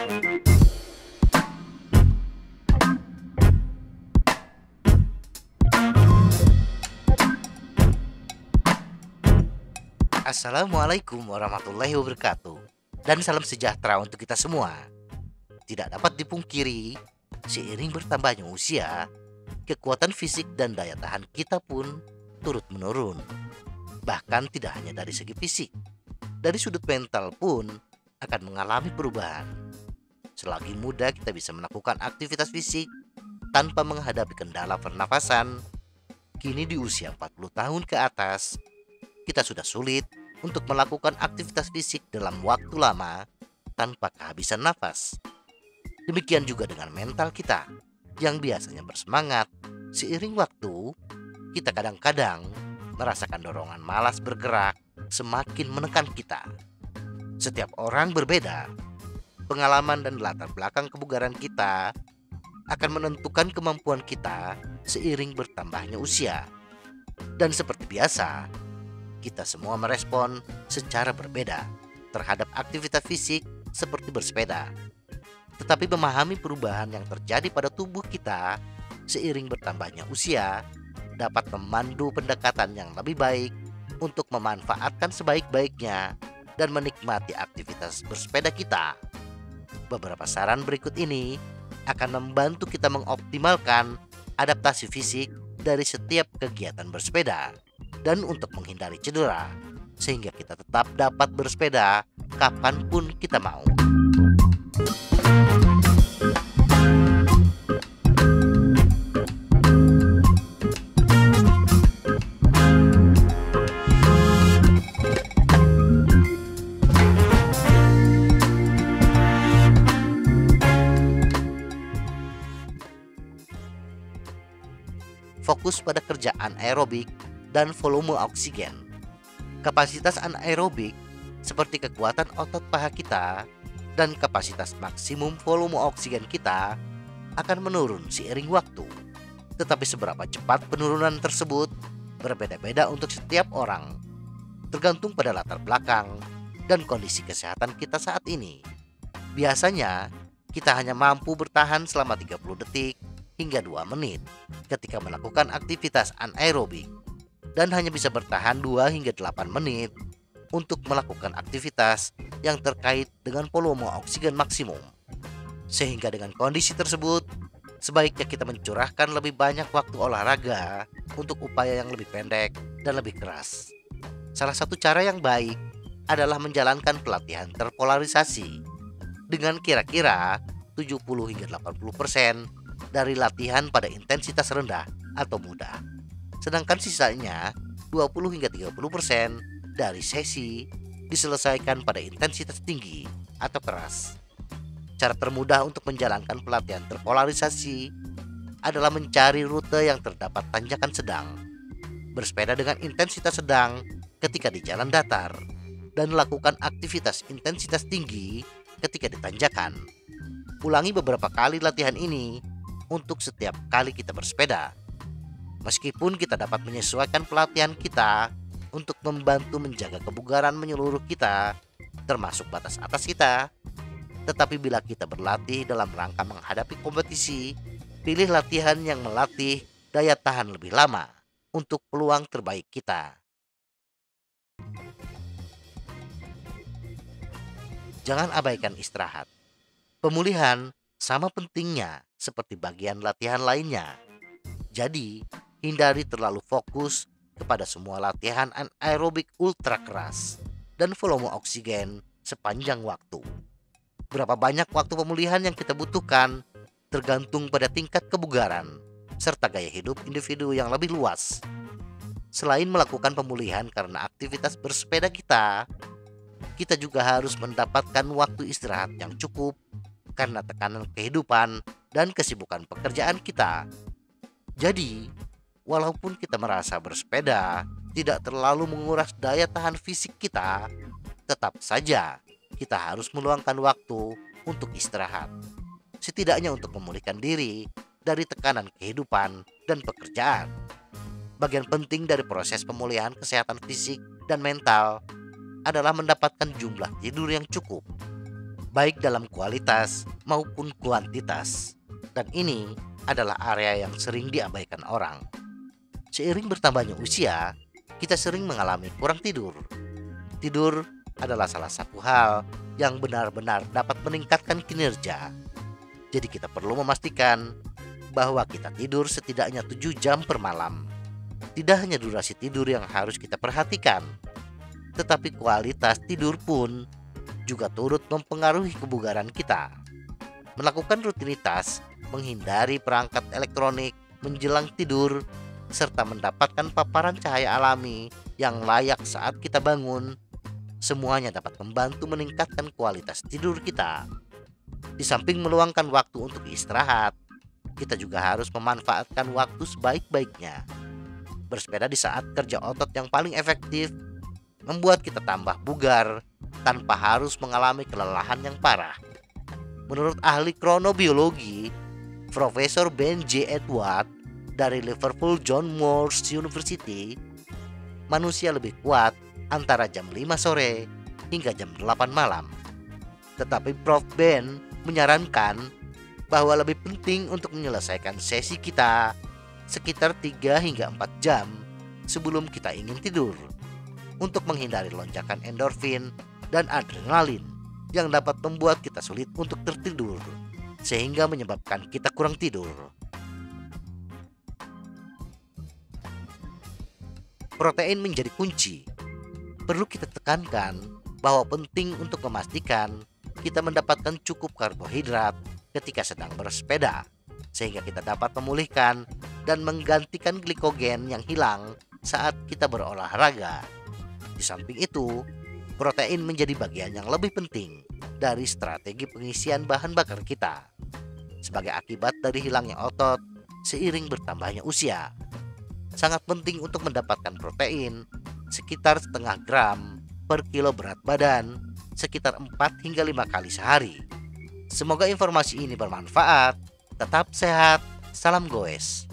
Assalamualaikum warahmatullahi wabarakatuh. Dan salam sejahtera untuk kita semua. Tidak dapat dipungkiri, seiring bertambahnya usia, kekuatan fisik dan daya tahan kita pun turut menurun. Bahkan tidak hanya dari segi fisik, dari sudut mental pun akan mengalami perubahan. Selagi muda kita bisa melakukan aktivitas fisik tanpa menghadapi kendala pernafasan, kini di usia 40 tahun ke atas, kita sudah sulit untuk melakukan aktivitas fisik dalam waktu lama tanpa kehabisan nafas. Demikian juga dengan mental kita yang biasanya bersemangat. Seiring waktu, kita kadang-kadang merasakan dorongan malas bergerak semakin menekan kita. Setiap orang berbeda. Pengalaman dan latar belakang kebugaran kita akan menentukan kemampuan kita seiring bertambahnya usia. Dan seperti biasa, kita semua merespon secara berbeda terhadap aktivitas fisik seperti bersepeda. Tetapi memahami perubahan yang terjadi pada tubuh kita seiring bertambahnya usia dapat memandu pendekatan yang lebih baik untuk memanfaatkan sebaik-baiknya dan menikmati aktivitas bersepeda kita. Beberapa saran berikut ini akan membantu kita mengoptimalkan adaptasi fisik dari setiap kegiatan bersepeda dan untuk menghindari cedera, sehingga kita tetap dapat bersepeda kapanpun kita mau. Fokus pada kerjaan aerobik dan volume oksigen. Kapasitas anaerobik seperti kekuatan otot paha kita dan kapasitas maksimum volume oksigen kita akan menurun seiring waktu. Tetapi seberapa cepat penurunan tersebut berbeda-beda untuk setiap orang, tergantung pada latar belakang dan kondisi kesehatan kita saat ini. Biasanya kita hanya mampu bertahan selama 30 detik hingga 2 menit ketika melakukan aktivitas anaerobik, dan hanya bisa bertahan 2 hingga 8 menit untuk melakukan aktivitas yang terkait dengan volume oksigen maksimum. Sehingga dengan kondisi tersebut, sebaiknya kita mencurahkan lebih banyak waktu olahraga untuk upaya yang lebih pendek dan lebih keras. Salah satu cara yang baik adalah menjalankan pelatihan terpolarisasi dengan kira-kira 70 hingga 80% dari latihan pada intensitas rendah atau mudah. Sedangkan sisanya 20 hingga 30% dari sesi diselesaikan pada intensitas tinggi atau keras. Cara termudah untuk menjalankan pelatihan terpolarisasi adalah mencari rute yang terdapat tanjakan sedang, bersepeda dengan intensitas sedang ketika di jalan datar, dan lakukan aktivitas intensitas tinggi ketika di tanjakan. Ulangi beberapa kali latihan ini untuk setiap kali kita bersepeda. Meskipun kita dapat menyesuaikan pelatihan kita untuk membantu menjaga kebugaran menyeluruh kita, termasuk batas atas kita, tetapi bila kita berlatih dalam rangka menghadapi kompetisi, pilih latihan yang melatih daya tahan lebih lama untuk peluang terbaik kita. Jangan abaikan istirahat. Pemulihan sama pentingnya seperti bagian latihan lainnya. Jadi, hindari terlalu fokus kepada semua latihan anaerobik ultra keras dan volume oksigen sepanjang waktu. Berapa banyak waktu pemulihan yang kita butuhkan tergantung pada tingkat kebugaran serta gaya hidup individu yang lebih luas. Selain melakukan pemulihan karena aktivitas bersepeda kita juga harus mendapatkan waktu istirahat yang cukup karena tekanan kehidupan dan kesibukan pekerjaan kita. Jadi, walaupun kita merasa bersepeda tidak terlalu menguras daya tahan fisik kita, tetap saja kita harus meluangkan waktu untuk istirahat. Setidaknya untuk memulihkan diri dari tekanan kehidupan dan pekerjaan. Bagian penting dari proses pemulihan kesehatan fisik dan mental adalah mendapatkan jumlah tidur yang cukup. baik dalam kualitas maupun kuantitas. Dan ini adalah area yang sering diabaikan orang. Seiring bertambahnya usia, kita sering mengalami kurang tidur. Tidur adalah salah satu hal yang benar-benar dapat meningkatkan kinerja. Jadi kita perlu memastikan bahwa kita tidur setidaknya 7 jam per malam. Tidak hanya durasi tidur yang harus kita perhatikan, tetapi kualitas tidur pun juga turut mempengaruhi kebugaran kita. Melakukan rutinitas, menghindari perangkat elektronik menjelang tidur, serta mendapatkan paparan cahaya alami yang layak saat kita bangun, semuanya dapat membantu meningkatkan kualitas tidur kita. Di samping meluangkan waktu untuk istirahat, kita juga harus memanfaatkan waktu sebaik-baiknya. Bersepeda di saat kerja otot yang paling efektif membuat kita tambah bugar tanpa harus mengalami kelelahan yang parah. Menurut ahli kronobiologi, Profesor Ben J. Edward dari Liverpool John Moores University, manusia lebih kuat antara jam 5 sore hingga jam 8 malam. Tetapi Prof. Ben menyarankan bahwa lebih penting untuk menyelesaikan sesi kita sekitar 3 hingga 4 jam sebelum kita ingin tidur, untuk menghindari lonjakan endorfin dan adrenalin yang dapat membuat kita sulit untuk tertidur, sehingga menyebabkan kita kurang tidur. Protein menjadi kunci. Perlu kita tekankan bahwa penting untuk memastikan kita mendapatkan cukup karbohidrat ketika sedang bersepeda, sehingga kita dapat memulihkan dan menggantikan glikogen yang hilang saat kita berolahraga. Di samping itu, protein menjadi bagian yang lebih penting dari strategi pengisian bahan bakar kita. Sebagai akibat dari hilangnya otot seiring bertambahnya usia, sangat penting untuk mendapatkan protein sekitar setengah gram per kilo berat badan, sekitar 4 hingga 5 kali sehari. Semoga informasi ini bermanfaat. Tetap sehat. Salam goes.